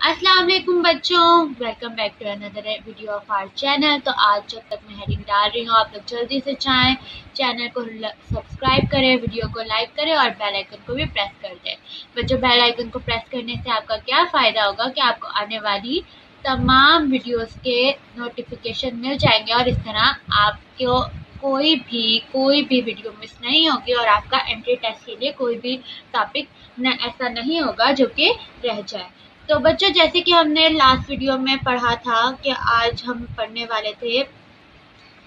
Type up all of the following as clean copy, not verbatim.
अस्सलाम वालेकुम बच्चों, welcome back to another video of our channel. तो आज जब तक मैं हेडिंग डाल रही हूँ आप लोग जल्दी से चाहें चैनल को सब्सक्राइब करें, वीडियो को लाइक करें और बेल आइकन को भी प्रेस कर दें। बच्चों, बेल आइकन को प्रेस करने से आपका क्या फ़ायदा होगा कि आपको आने वाली तमाम वीडियोस के नोटिफिकेशन मिल जाएंगे और इस तरह आपको कोई भी वीडियो मिस नहीं होगी और आपका एंट्री टेस्ट के लिए कोई भी टॉपिक ऐसा नहीं होगा जो कि रह जाए। तो बच्चों, जैसे कि हमने लास्ट वीडियो में पढ़ा था कि आज हम पढ़ने वाले थे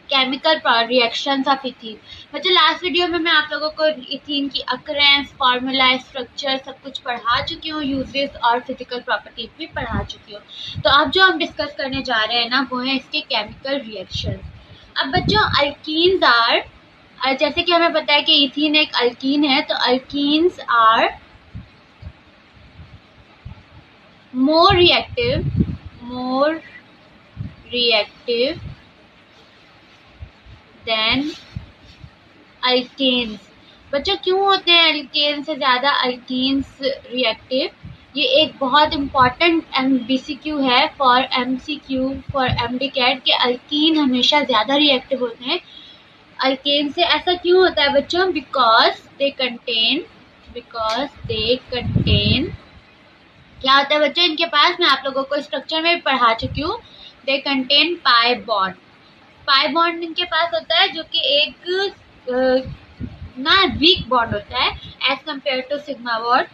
केमिकल रिएक्शंस ऑफ इथीन। बच्चों, लास्ट वीडियो में मैं आप लोगों को इथीन की अकरेंस, फार्मूला, स्ट्रक्चर सब कुछ पढ़ा चुकी हूँ, यूजेस और फिजिकल प्रॉपर्टीज भी पढ़ा चुकी हूँ। तो अब जो हम डिस्कस करने जा रहे हैं ना, वो है इसके केमिकल रिएक्शन। अब बच्चों, अल्कीन्स आर, जैसे कि हमें पता है कि इथीन एक अल्कीन है, तो alkenes are more reactive than alkanes। बच्चों, क्यों होते हैं अल्केन से ज़्यादा अल्कीन्स रिएक्टिव? ये एक बहुत इम्पॉर्टेंट MBCQ है फॉर MCQ फॉर MDCAT के अल्कीन हमेशा ज़्यादा रिएक्टिव होते हैं अल्केन से। ऐसा क्यों होता है बच्चों? बिकॉज दे कंटेन क्या होता है बच्चों इनके पास? मैं आप लोगों को स्ट्रक्चर में भी पढ़ा चुकी हूँ। They contain pi bond. Pi bond इनके पास होता है जो कि एक ना वीक बॉन्ड होता है as compared to sigma bond.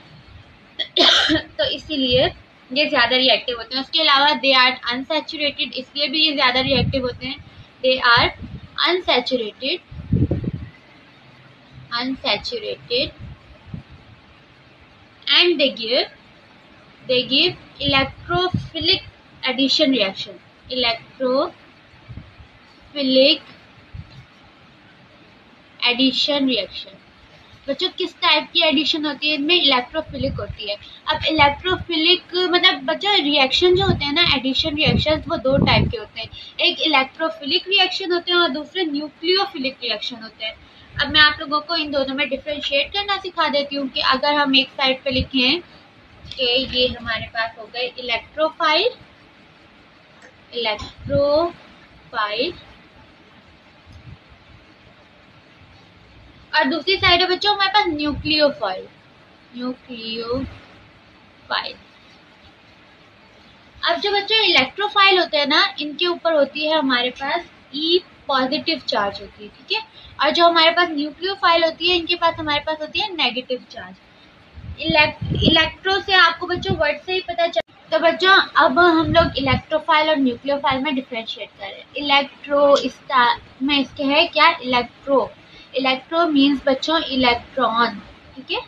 तो इसीलिए ये ज़्यादा रिएक्टिव होते हैं। उसके अलावा दे आर अनसैचुरेटेड, इसलिए भी ये ज़्यादा रिएक्टिव होते हैं। They are unsaturated and they give electrophilic addition reaction। बच्चों, किस टाइप की एडिशन होती है इनमें? इलेक्ट्रोफिलिक होती है। अब इलेक्ट्रोफिलिक मतलब बच्चों रिएक्शन जो होते हैं ना, एडिशन रिएक्शन, वो दो टाइप के होते हैं। एक इलेक्ट्रोफिलिक रिएक्शन होते हैं और दूसरे न्यूक्लियोफिलिक रिएक्शन होते हैं। अब मैं आप लोगों को इन दोनों में डिफ्रेंशिएट करना सिखा देती हूँ कि अगर हम एक साइड पे लिखें कि ये हमारे पास हो गए इलेक्ट्रोफाइल और दूसरी साइड है बच्चों हमारे पास न्यूक्लियोफाइल। अब जो बच्चों इलेक्ट्रोफाइल होते हैं ना, इनके ऊपर होती है हमारे पास E पॉजिटिव चार्ज होती है, ठीक है। और जो हमारे पास न्यूक्लियोफाइल होती है, इनके पास हमारे पास होती है नेगेटिव चार्ज। इलेक्ट्रो से आपको बच्चों वर्ड से ही पता चल। तो बच्चों, अब हम लोग इलेक्ट्रोफाइल और न्यूक्लियोफाइल में डिफरेंशिएट करें। इलेक्ट्रो में इसके है क्या? इलेक्ट्रो मीन्स बच्चों इलेक्ट्रॉन, ठीक है।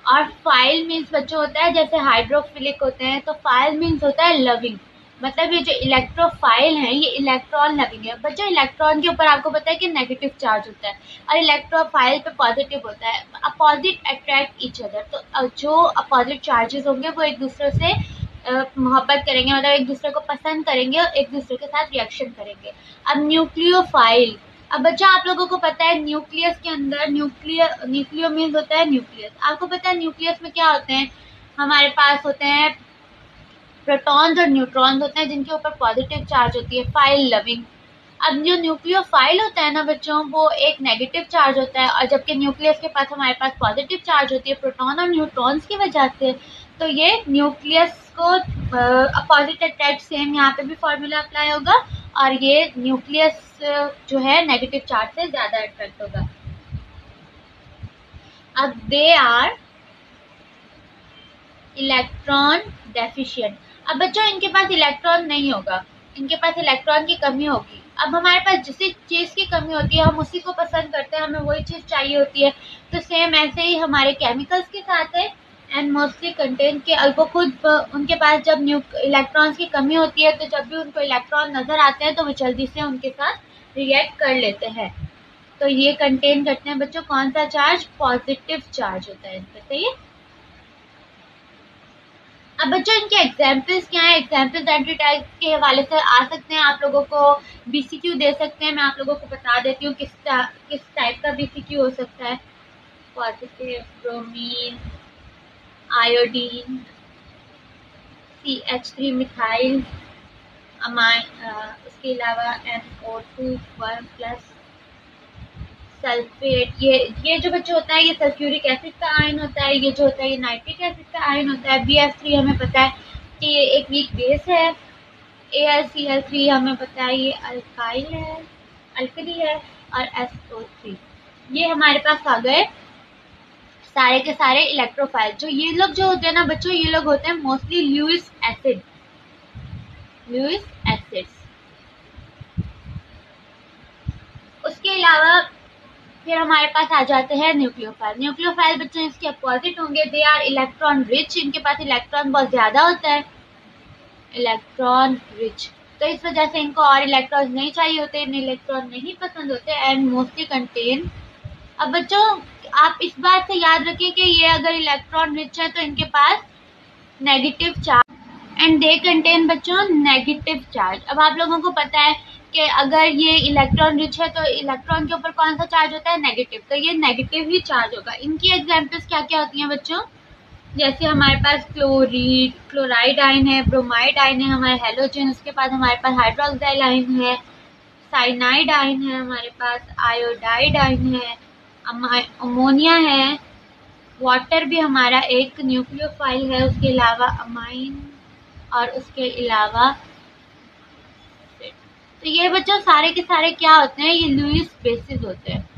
और फाइल मीन्स बच्चों होता है जैसे हाइड्रोफिलिक होते हैं, तो फाइल मीन्स होता है लविंग। मतलब ये जो इलेक्ट्रोफाइल है ये इलेक्ट्रॉन लविंग है। बच्चों, इलेक्ट्रॉन के ऊपर आपको पता है कि नेगेटिव चार्ज होता है और इलेक्ट्रोफाइल पे पॉजिटिव होता है। अपोजिट अट्रैक्ट ईच अदर, तो जो अपोजिट चार्जेस होंगे वो एक दूसरे से मोहब्बत करेंगे, मतलब एक दूसरे को पसंद करेंगे और एक दूसरे के साथ रिएक्शन करेंगे। अब न्यूक्लियोफाइल, अब बच्चा आप लोगों को पता है न्यूक्लियस के अंदर न्यूक्लियो मीन्स होता है न्यूक्लियस। आपको पता है न्यूक्लियस में क्या होते हैं? हमारे पास होते हैं प्रोटॉन्स और न्यूट्रॉन्स होते हैं जिनके ऊपर पॉजिटिव चार्ज होती है, फाइल लविंग। अब जो न्यूक्लियोफाइल होता है ना बच्चों, वो एक नेगेटिव चार्ज होता है और जबकि न्यूक्लियस के पास हमारे पास पॉजिटिव चार्ज होती है प्रोटॉन और न्यूट्रॉन्स की वजह से। तो ये न्यूक्लियस को अपोजिट अट्रैक्ट, सेम यहाँ पे भी फॉर्मूला अप्लाई होगा और ये न्यूक्लियस जो है नेगेटिव चार्ज से ज्यादा अट्रैक्ट होगा। अब दे आर इलेक्ट्रॉन डेफिशिएंट। अब बच्चों इनके पास इलेक्ट्रॉन नहीं होगा, इनके पास इलेक्ट्रॉन की कमी होगी। अब हमारे पास जिस चीज की कमी होती है हम उसी को पसंद करते हैं, हमें वही चीज चाहिए होती है। तो सेम ऐसे ही हमारे केमिकल्स के साथ है। एंड मोस्टली कंटेन के वो खुद उनके पास जब इलेक्ट्रॉन्स की कमी होती है तो जब भी उनको इलेक्ट्रॉन नजर आते हैं तो वो जल्दी से उनके साथ रिएक्ट कर लेते हैं। तो ये कंटेन करते हैं बच्चों कौन सा चार्ज? पॉजिटिव चार्ज होता है इन पर, सही है। अब बच्चों इनके एग्जाम्पल्स क्या है? एग्जाम्पल्स एंट्री टाइप के हवाले से आ सकते हैं, आप लोगों को BCQ दे सकते हैं। मैं आप लोगों को बता देती हूँ किस टाइप का BCQ हो सकता है। Positive, bromine, iodine, CH3 methyl उसके अलावा NO2 प्लस सल्फेट। ये जो बच्चे होता है ये सल्फ्यूरिक एसिड का आयन होता है। ये जो होता है ये नाइट्रिक एसिड का आयन होता है। BF3 हमें पता है कि ये एक वीक बेस है। AlCl3 हमें पता है ये अल्काइल है, अल्कली है। और SO3 ये हमारे पास आ गए सारे के सारे इलेक्ट्रोफाइल। जो ये लोग जो होते हैं ना बच्चों, ये लोग होते हैं मोस्टली लुईस एसिड्स। उसके अलावा फिर हमारे पास आ जाते हैं न्यूक्लियोफाइल। न्यूक्लियोफाइल बच्चों इसके अपोजिट होंगे, दे आर इलेक्ट्रॉन रिच। इनके पास इलेक्ट्रॉन बहुत ज्यादा होता है, इलेक्ट्रॉन रिच। तो इस वजह से इनको और इलेक्ट्रॉन नहीं चाहिए होते, इन्हें इलेक्ट्रॉन नहीं पसंद होते एंड मोस्टली कंटेन। अब बच्चों आप इस बात से याद रखें कि ये अगर इलेक्ट्रॉन रिच है तो इनके पास negative charge and they contain बच्चों नेगेटिव चार्ज। अब आप लोगों को पता है कि अगर ये इलेक्ट्रॉन रिच है तो इलेक्ट्रॉन के ऊपर कौन सा चार्ज होता है, नेगेटिव। तो ये नेगेटिव ही चार्ज होगा। इनकी एग्जांपल्स क्या क्या होती हैं बच्चों, जैसे हमारे पास क्लोराइड आयन है, ब्रोमाइड आयन है, हमारे हेलोजन। उसके बाद हमारे पास हाइड्रोक्साइड आयन है, साइनाइड आयन है, हमारे पास आयोडाइड आयन है, अमोनिया है, वाटर भी हमारा एक न्यूक्लियोफाइल है। उसके अलावा अमाइन और उसके अलावा तो ये बच्चों सारे के सारे क्या होते हैं, ये लुईस बेसिस होते हैं।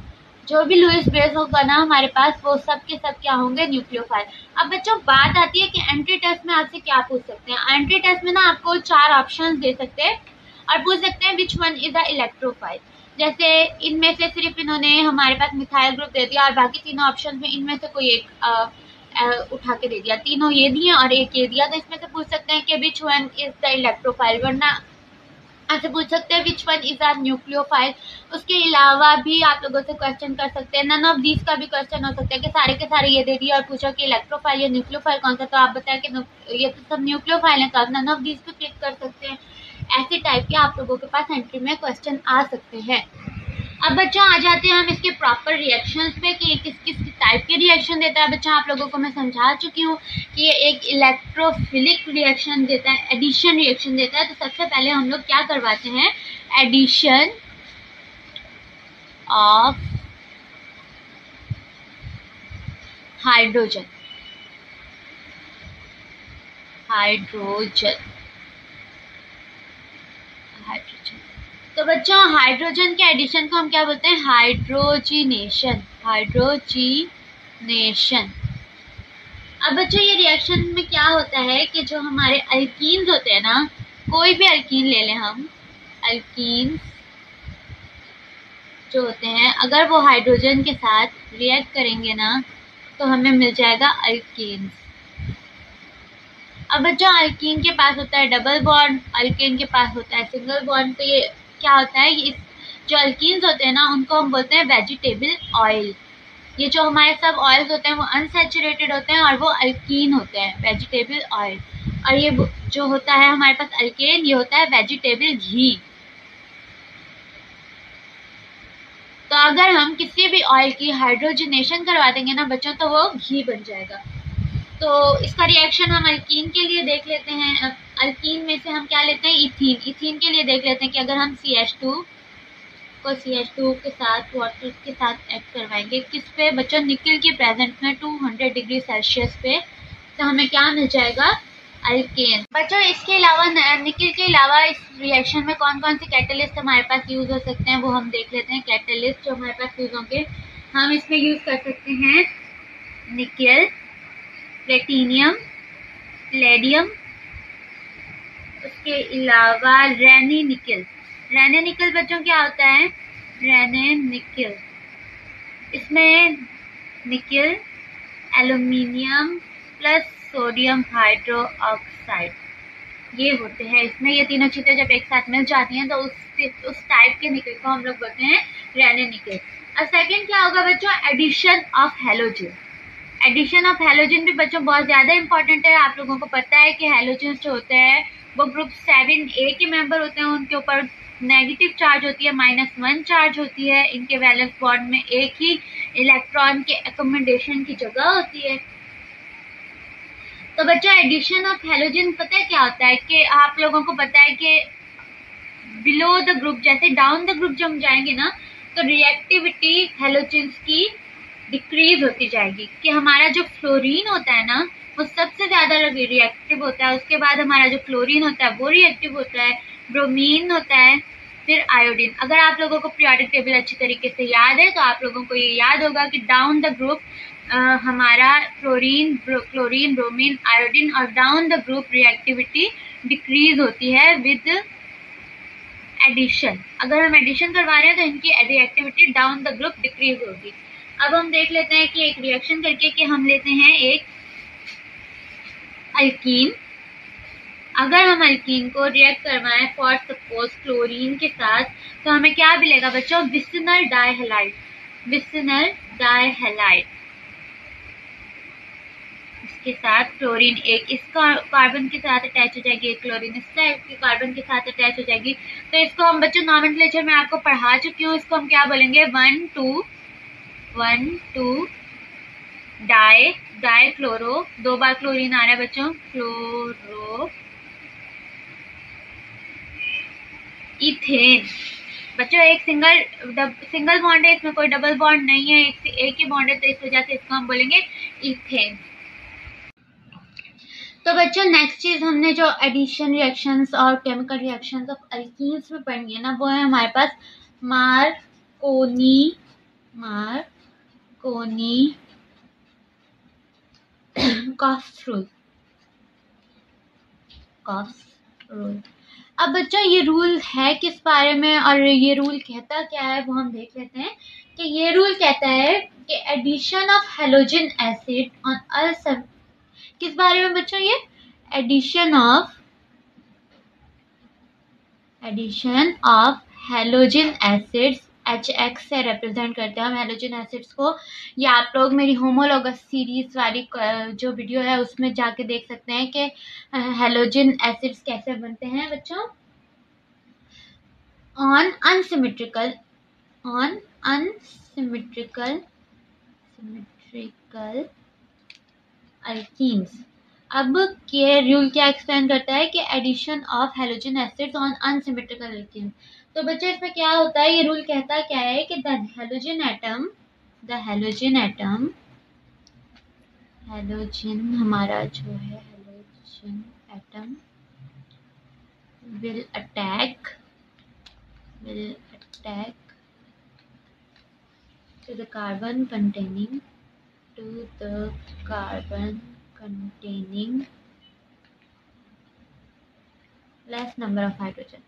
जो भी लुईस बेस होगा ना हमारे पास वो सब के सब क्या होंगे, न्यूक्लियोफाइल। अब बच्चों बात आती है कि एंट्री टेस्ट में आपसे क्या पूछ सकते हैं। एंट्री टेस्ट में ना आपको 4 ऑप्शंस दे सकते हैं और पूछ सकते हैं which one is a electrophile. जैसे इनमें से सिर्फ इन्होंने हमारे पास मिथाइल ग्रुप दे दिया और बाकी तीनों ऑप्शन में इनमें से कोई एक उठा के दे दिया, तीनों ये दिए और एक ये दिया। तो इसमें से पूछ सकते हैं कि which one is the electrophile, वरना आपसे पूछ सकते हैं which one is are nucleophile. उसके अलावा भी आप लोगों से क्वेश्चन कर सकते हैं, नन ऑफ दीज का भी क्वेश्चन हो सकता है कि सारे के सारे ये दे दिए और पूछा कि इलेक्ट्रोफाइल या न्यूक्लियोफाइल कौन सा, तो आप बताएं कि ये तो सब न्यूक्लियोफाइल है, तो आप नन ऑफ दीज पे क्लिक कर सकते हैं। ऐसे टाइप के आप लोगों के पास एंट्री में क्वेश्चन आ सकते हैं। अब बच्चों आ जाते हैं हम इसके प्रॉपर रिएक्शंस पे कि किस किस टाइप के रिएक्शन देता है। बच्चों आप लोगों को मैं समझा चुकी हूँ कि ये एक इलेक्ट्रोफिलिक रिएक्शन देता है, एडिशन रिएक्शन देता है। तो सबसे पहले हम लोग क्या करवाते हैं, एडिशन ऑफ हाइड्रोजन। तो बच्चों हाइड्रोजन के एडिशन को हम क्या बोलते हैं, हाइड्रोजिनेशन। अब बच्चों ये रिएक्शन में क्या होता है कि जो हमारे अल्कीन्स होते हैं ना, कोई भी अल्कीन ले लें हम, अल्कीन्स जो होते हैं अगर वो हाइड्रोजन के साथ रिएक्ट करेंगे ना तो हमें मिल जाएगा अल्कीन्स। अब बच्चों अल्कीन के पास होता है डबल बॉन्ड, अल्केन के पास होता है सिंगल बॉन्ड। तो ये क्या होता है, ये जो अल्कीन्स होते हैं ना उनको हम बोलते हैं वेजिटेबल ऑयल। ये जो हमारे सब ऑयल्स होते हैं वो अनसैचुरेटेड होते हैं और वो अल्कीन होते हैं, वेजिटेबल ऑयल। और ये जो होता है हमारे पास अल्केन, ये होता है वेजिटेबल घी। तो अगर हम किसी भी ऑयल की हाइड्रोजनेशन करवा देंगे ना बच्चों तो वो घी बन जाएगा। तो इसका रिएक्शन हम अल्कीन के लिए देख लेते हैं। अल्कीन में से हम क्या लेते हैं, इथीन। इथीन के लिए देख लेते हैं कि अगर हम CH2 को CH2 के साथ वाटर के साथ ऐड करवाएंगे किस पे बच्चों, निकल के प्रेजेंट में 200 डिग्री सेल्सियस पे, तो हमें क्या मिल जाएगा, अल्केन। बच्चों इसके अलावा निकल के अलावा इस रिएक्शन में कौन कौन से कैटलिस्ट हमारे पास यूज हो सकते हैं वो हम देख लेते हैं। कैटलिस्ट जो हमारे पास यूज होंगे, हम इसमें यूज कर सकते हैं निकल, प्लेटिनियम, पैलेडियम। उसके अलावा रेनी निकल। रेने निकल बच्चों क्या होता है, रेने निकल, इसमें निकल, aluminium plus sodium hydro oxide ये होते हैं इसमें। ये तीनों चीजें जब एक साथ मिल जाती हैं तो उस टाइप के निकल को हम लोग बोलते हैं रेने निकल। और सेकंड क्या होगा बच्चों, addition of halogen. Addition of halogen भी बच्चों बहुत ज्यादा इंपॉर्टेंट है। आप लोगों को पता है कि हेलोजन जो होते हैं वो ग्रुप 7A के मेंबर होते हैं, उनके ऊपर नेगेटिव चार्ज होती है, -1 चार्ज होती है। इनके वैलेंस बॉन्ड में एक ही इलेक्ट्रॉन के एकोमोडेशन की जगह होती है। तो बच्चों एडिशन ऑफ हेलोजन पता है क्या होता है कि आप लोगों को पता है कि बिलो द ग्रुप, जैसे डाउन द ग्रुप जब हम जाएंगे ना तो रिएक्टिविटी हेलोजन्स की डिक्रीज होती जाएगी। कि हमारा जो फ्लोरीन होता है ना वो सबसे ज्यादा रिएक्टिव होता है, उसके बाद हमारा जो क्लोरीन होता है वो रिएक्टिव होता है, ब्रोमीन होता है, फिर आयोडीन। अगर आप लोगों को पीरियोडिक टेबल अच्छी तरीके से याद है तो आप लोगों को ये याद होगा कि डाउन द ग्रुप हमारा क्लोरीन, ब्रोमीन, आयोडीन, और down the group reactivity decrease होती है विद एडिशन। अगर हम एडिशन करवा रहे हैं तो इनकी reactivity down the group decrease होगी। अब हम देख लेते हैं कि एक रिएक्शन करके कि हम लेते हैं एक अल्कीन। अगर हम अल्कीन को रिएक्ट करवाएं फॉर सपोज क्लोरीन के साथ तो हमें क्या मिलेगा बच्चों? विसिनल डाइहैलाइड। विसिनल डाइहैलाइड इसके साथ क्लोरीन एक इस कार्बन के साथ अटैच हो जाएगी, एक क्लोरीन इस टाइप के कार्बन के साथ अटैच हो जाएगी। तो इसको हम बच्चों नॉमेनक्लेचर में आपको पढ़ा चुकी हूँ, इसको हम क्या बोलेंगे? 1,2 डाई क्लोरो, 2 बार क्लोरीन आ रहा है बच्चों, क्लोरो इथेन। बच्चों एक सिंगल बॉन्ड है, इसमें कोई डबल बॉन्ड नहीं है, एक ही बॉन्ड है, तो इस वजह से इसको हम बोलेंगे इथेन। तो बच्चों नेक्स्ट चीज हमने जो एडिशन रिएक्शंस और केमिकल रिएक्शंस ऑफ अल्कीन्स में पढ़नी है ना वो है हमारे पास मार्कोनी कॉफ्स रूल। अब बच्चों ये रूल है किस बारे में और ये रूल कहता क्या है वो हम देख लेते हैं। कि ये रूल कहता है कि addition of halogen acid on किस बारे में बच्चों? ये addition of halogen acids HX से रिप्रेजेंट करते हैं हम हेलोजन एसिड्स को। या आप लोग मेरी होमोलॉगस सीरीज वाली जो वीडियो है उसमें जाके देख सकते हैं कि हेलोजन एसिड्स कैसे बनते हैं बच्चों। On unsymmetrical alkenes. अब ये रूल क्या एक्सप्लेन करता है कि addition of halogen acids on unsymmetrical alkenes. तो बच्चे इसमें क्या होता है? ये रूल कहता क्या है कि द हेलोजन हमारा जो है halogen atom will attack to the carbon containing less number of hydrogen।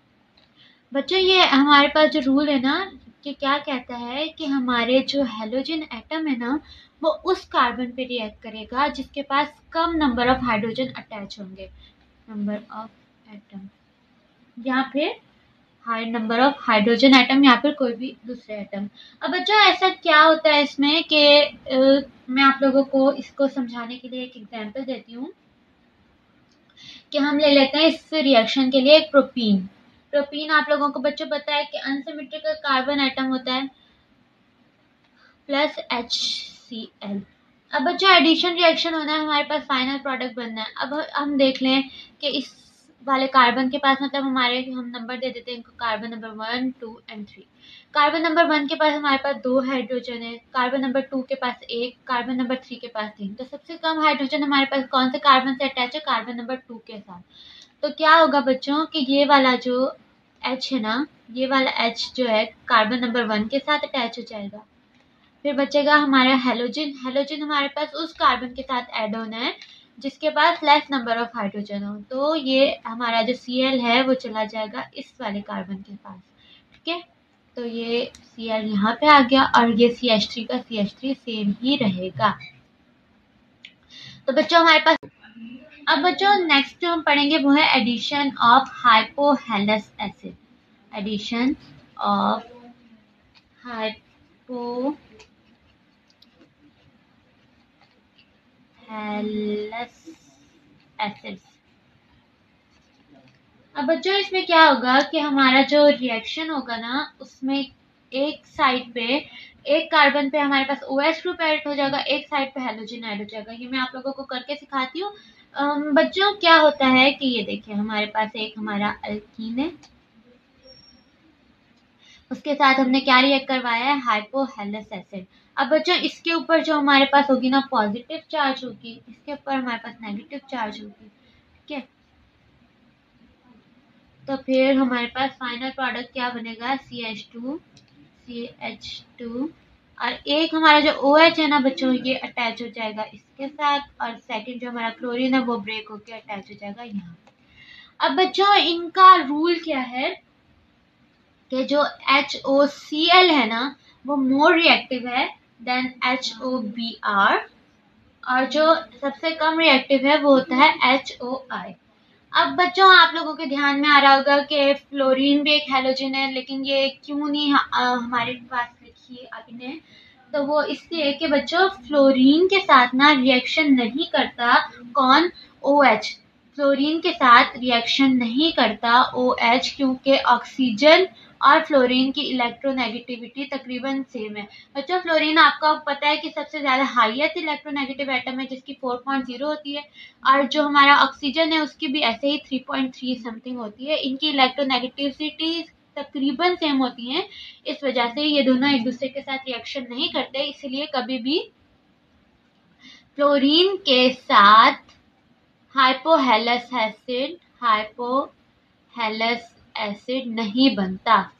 बच्चों ये हमारे पास जो रूल है ना कि क्या कहता है कि हमारे जो हेलोजन एटम है ना वो उस कार्बन पे रिएक्ट करेगा जिसके पास कम नंबर ऑफ हाइड्रोजन अटैच होंगे। नंबर ऑफ एटम या फिर high number of hydrogen atom या फिर कोई भी दूसरे एटम। अब बच्चों ऐसा क्या होता है इसमें कि मैं आप लोगों को इसको समझाने के लिए एक एग्जांपल देती हूँ कि हम ले लेते हैं इस रिएक्शन के लिए एक प्रोपीन आप लोगों को बच्चों पता है कि अनसिमेट्रिकल कार्बन एटम होता है प्लस HCl। अब बच्चों एडिशन रिएक्शन होना है, हमारे पास फाइनल प्रोडक्ट बनना है। अब हम देख लें कि इस वाले कार्बन के पास मतलब हमारे हम नंबर दे देते हैं इनको, carbon number 1, 2 and 3। Carbon number 1 के पास हमारे पास 2 हाइड्रोजन है, कार्बन नंबर 2 के पास 1, कार्बन नंबर 3 के पास 3। तो सबसे कम हाइड्रोजन हमारे पास कौन से कार्बन से अटैच है? कार्बन नंबर 2 के साथ। तो क्या होगा बच्चों कि ये वाला जो H है ना, ये वाला H जो है कार्बन नंबर 1 के साथ अटैच हो जाएगा। फिर बचेगा हमारा हेलोजन हमारे पास उस कार्बन के साथ ऐड होना है जिसके पास लेस नंबर ऑफ हाइड्रोजन हो। तो ये हमारा जो Cl है वो चला जाएगा इस वाले कार्बन के पास। ठीक है, तो ये Cl यहाँ पे आ गया और ये CH3 का CH3 सेम ही रहेगा। तो बच्चों हमारे पास अब बच्चों नेक्स्ट जो हम पढ़ेंगे वो है addition of hypohalous acid. Addition of hypohalous acids. अब बच्चों इसमें क्या होगा कि हमारा जो रिएक्शन होगा ना उसमें एक साइड पे एक कार्बन पे हमारे पास OH ग्रुप ऐड हो जाएगा, एक साइड पे हेलोजन ऐड हो जाएगा। ये मैं आप लोगों को करके सिखाती हूँ, बच्चों क्या होता है कि ये देखिए हमारे पास एक हमारा अल्कीन है, उसके साथ हमने क्या रिएक्ट करवाया है, हाइपोहेलस एसिड। अब बच्चों इसके ऊपर जो हमारे पास होगी ना पॉजिटिव चार्ज होगी, इसके ऊपर हमारे पास नेगेटिव चार्ज होगी, ठीक है। तो फिर हमारे पास फाइनल प्रोडक्ट क्या बनेगा, CH2 और एक हमारा जो OH है ना बच्चों ये अटैच हो जाएगा इसके साथ, और सेकंड जो हमारा क्लोरीन है वो ब्रेक होकर अटैच हो जाएगा यहाँ। अब बच्चों इनका रूल क्या है कि जो HOCl है ना वो मोर रिएक्टिव है देन HOBr, और जो सबसे कम रिएक्टिव है वो होता है HOI। अब बच्चों आप लोगों के ध्यान में आ रहा होगा कि फ्लोरीन भी एक हैलोजन है, लेकिन ये क्यों नहीं हमारे पास लिखी है आपने, तो वो इसलिए कि बच्चों फ्लोरीन के साथ ना रिएक्शन नहीं करता कौन, OH। फ्लोरीन के साथ रिएक्शन नहीं करता OH क्योंकि ऑक्सीजन और फ्लोरीन की इलेक्ट्रोनेगेटिविटी तकरीबन सेम है। बच्चों फ्लोरीन आपका पता है कि सबसे ज्यादा हाईएस्ट इलेक्ट्रोनेगेटिव एटम है जिसकी 4.0 होती है, और जो हमारा ऑक्सीजन है उसकी भी ऐसे ही 3.3 समथिंग होती है। इनकी इलेक्ट्रोनेगेटिविटी तकरीबन सेम होती हैं, इस वजह से ये दोनों एक दूसरे के साथ रिएक्शन नहीं करते, इसलिए कभी भी फ्लोरीन के साथ हाइपोहेलस एसिड नहीं बनता।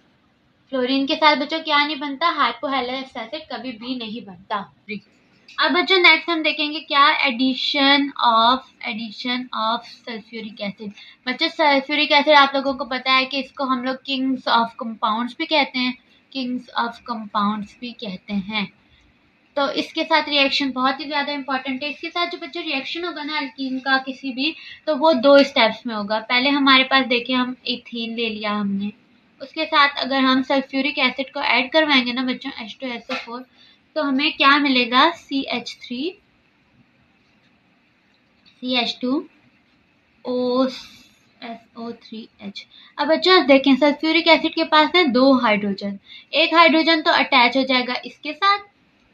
फ्लोरीन के साथ बच्चों क्या नहीं बनता, हाइपोहेलस एसिड कभी भी नहीं बनता। अब बच्चों नेक्स्ट हम देखेंगे क्या, एडिशन ऑफ सल्फ्यूरिक एसिड। बच्चों सल्फ्यूरिक एसिड आप लोगों को पता है कि इसको हम लोग किंग्स ऑफ कंपाउंड्स भी कहते हैं, तो इसके साथ रिएक्शन बहुत ही ज्यादा इंपॉर्टेंट है। इसके साथ जो बच्चों रिएक्शन होगा ना अल्कीन का किसी भी, तो वो 2 स्टेप्स में होगा। पहले हमारे पास देखिए हम इथीन ले लिया हमने, उसके साथ अगर हम सल्फ्यूरिक एसिड को ऐड करवाएंगे ना बच्चों H2SO4, तो हमें क्या मिलेगा, CH3SO3H। अब बच्चों देखें सल्फ्यूरिक एसिड के पास है 2 हाइड्रोजन, एक हाइड्रोजन तो अटैच हो जाएगा इसके साथ,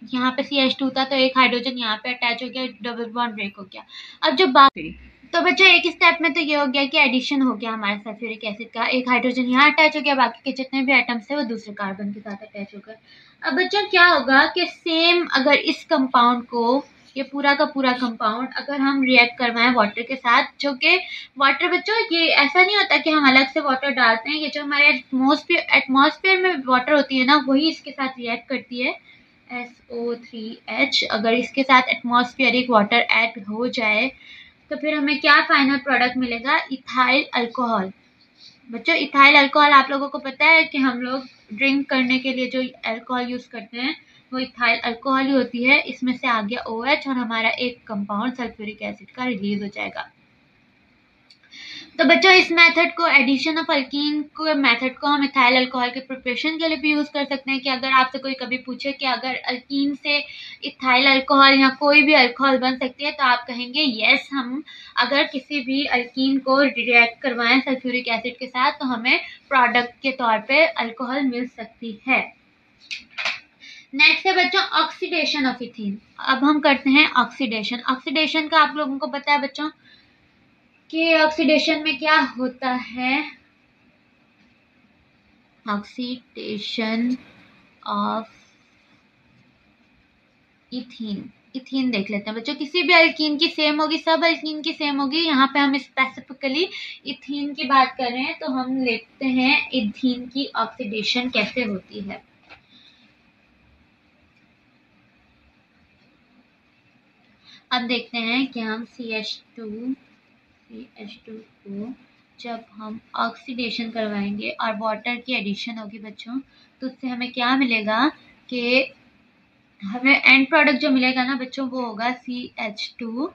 यहाँ पे CH2 था तो एक हाइड्रोजन यहाँ पे अटैच हो गया, डबल बॉन्ड ब्रेक हो गया। अब जो बाकी तो बच्चों एक स्टेप में तो ये हो गया कि एडिशन हो गया हमारे सल्फ्यूरिक एसिड का, एक हाइड्रोजन यहाँ अटैच हो गया, बाकी के जितने भी एटम्स थे वो दूसरे कार्बन के साथ अटैच हो गए। अब बच्चों क्या होगा कि सेम अगर इस कंपाउंड को, ये पूरा का पूरा कंपाउंड अगर हम रिएक्ट करवाएं वाटर के साथ, जो कि वाटर बच्चों ये ऐसा नहीं होता कि हम अलग से वाटर डालते हैं, ये जो हमारे एटमॉस्फेयर में वाटर होती है ना वही इसके साथ रिएक्ट करती है SO3H। अगर इसके साथ एटमॉस्फेरिक वाटर ऐड हो जाए तो फिर हमें क्या फाइनल प्रोडक्ट मिलेगा, इथाइल अल्कोहल। बच्चों इथाइल अल्कोहल आप लोगों को पता है कि हम लोग ड्रिंक करने के लिए जो अल्कोहल यूज करते हैं वो इथाइल अल्कोहल ही होती है। इसमें से आ गया OH और हमारा एक कंपाउंड सल्फ्यूरिक एसिड का रिलीज हो जाएगा। तो बच्चों इस मेथड को, एडिशन ऑफ अल्कीन को मेथड को हम इथाइल अल्कोहल के प्रिपरेशन के लिए भी यूज कर सकते हैं। कि अगर आपसे कोई कभी पूछे कि अगर अल्कीन से इथाइल अल्कोहल या कोई भी अल्कोहल बन सकती है, तो आप कहेंगे यस, हम अगर किसी भी अल्कीन को रिएक्ट करवाएं सल्फ्यूरिक एसिड के साथ तो हमें प्रोडक्ट के तौर पे अल्कोहल मिल सकती है। नेक्स्ट है बच्चों ऑक्सीडेशन ऑफ इथीन। अब हम करते हैं ऑक्सीडेशन। ऑक्सीडेशन का आप लोगों को पता है बच्चों कि ऑक्सीडेशन में क्या होता है, ऑक्सीडेशन ऑफ इथीन देख लेते हैं बच्चों। किसी भी अल्कीन की सेम होगी, सब अल्कीन की सेम होगी, यहाँ पे हम स्पेसिफिकली इथीन की बात कर रहे हैं, तो हम लेते हैं इथीन की ऑक्सीडेशन कैसे होती है। अब देखते हैं कि हम CH2 को जब हम ऑक्सीडेशन करवाएंगे और वाटर की एडिशन होगी बच्चों, तो उससे हमें क्या मिलेगा कि हमें एंड प्रोडक्ट जो मिलेगा ना बच्चों वो होगा CH2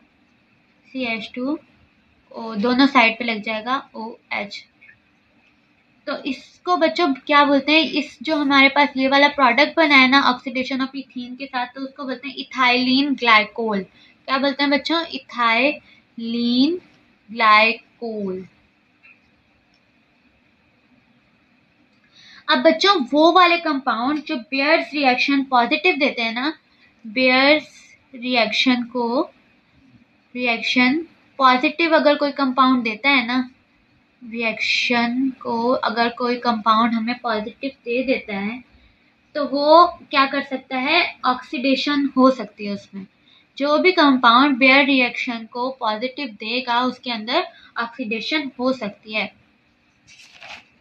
दोनों साइड पे लग जाएगा OH। तो इसको बच्चों क्या बोलते हैं, इस जो हमारे पास ये वाला प्रोडक्ट बना है ना ऑक्सीडेशन ऑफ इथीन के साथ, तो उसको बोलते हैं इथाइलिन ग्लाइकोल। क्या बोलते हैं बच्चों, इथाइलिन ग्लाइकोल। अब बच्चों वो वाले कंपाउंड जो बेयर्स रिएक्शन पॉजिटिव देते हैं ना, बेयर्स रिएक्शन पॉजिटिव अगर कोई कंपाउंड देता है ना, रिएक्शन को अगर कोई कंपाउंड हमें पॉजिटिव दे देता है तो वो क्या कर सकता है, ऑक्सीडेशन हो सकती है उसमें। जो भी कंपाउंड बेयर रिएक्शन को पॉजिटिव देगा उसके अंदर ऑक्सीडेशन हो सकती है।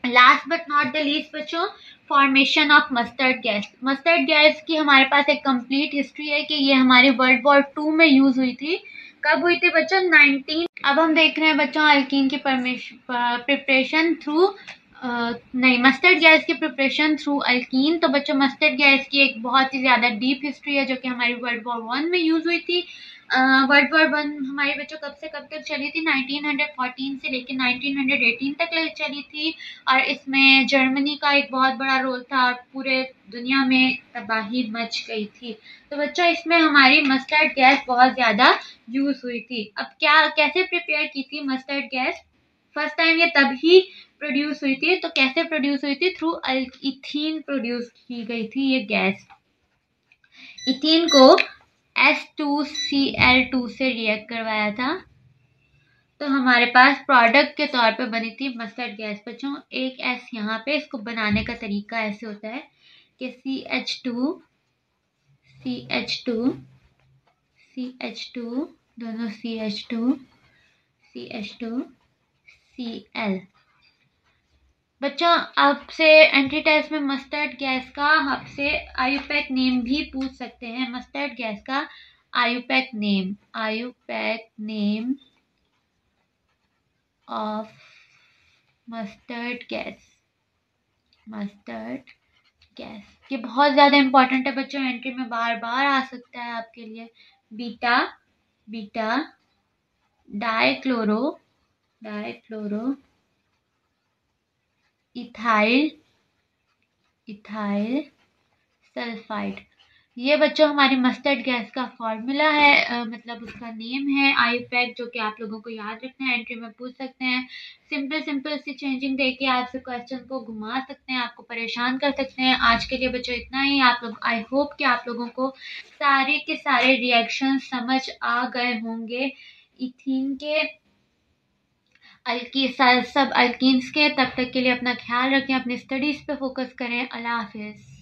Last but not the least बच्चों, formation of mustard gas. Mustard gas की हमारे पास एक कंप्लीट हिस्ट्री है कि ये हमारे वर्ल्ड वॉर 2 में यूज हुई थी। कब हुई थी बच्चों, 19। अब हम देख रहे हैं बच्चों अल्कीन की प्रिपरेशन थ्रू नहीं, मस्टर्ड गैस की प्रिपरेशन थ्रू अल्कीन। तो बच्चों मस्टर्ड गैस की एक बहुत ही ज़्यादा डीप हिस्ट्री है जो कि हमारी वर्ल्ड वॉर 1 में यूज़ हुई थी। वर्ल्ड वॉर 1 हमारे बच्चों कब से कब तक चली थी, 1914 से लेकर 1918 तक चली थी। और इसमें जर्मनी का एक बहुत बड़ा रोल था और पूरे दुनिया में तबाही मच गई थी। तो बच्चों इसमें हमारी मस्टर्ड गैस बहुत ज़्यादा यूज़ हुई थी। अब क्या कैसे प्रिपेयर की थी मस्टर्ड गैस, फर्स्ट टाइम ये तभी प्रोड्यूस हुई थी। तो कैसे प्रोड्यूस हुई थी, थ्रू इथीन प्रोड्यूस की गई थी ये गैस। इथीन को H2Cl2 से रिएक्ट करवाया था तो हमारे पास प्रोडक्ट के तौर पे बनी थी मस्टर्ड गैस। बच्चों एक एस यहाँ पे, इसको बनाने का तरीका ऐसे होता है कि CH2 दोनों CH2 Cl। बच्चों आपसे एंट्री टेस्ट में मस्टर्ड गैस का आपसे आयुपैक नेम भी पूछ सकते हैं। मस्टर्ड गैस का IUPAC name of mustard gas. ये बहुत ज़्यादा इंपॉर्टेंट है बच्चों, एंट्री में बार बार आ सकता है आपके लिए। Beta dichloro ethyl sulphide. ये बच्चों हमारी मस्टर्ड गैस का फॉर्मूला है, मतलब उसका नेम है आयुपैक, जो कि आप लोगों को याद रखना है, एंट्री में पूछ सकते हैं। सिंपल सी चेंजिंग देके आपसे क्वेश्चन को घुमा सकते हैं, आपको परेशान कर सकते हैं। आज के लिए बच्चों इतना ही। आप लोग, आई होप कि आप लोगों को सारे के सारे रिएक्शन समझ आ गए होंगे इथीन के, सब अल्कीन्स के। तब तक के लिए अपना ख्याल रखें, अपनी स्टडीज पे फोकस करें। अल्लाह हाफिज।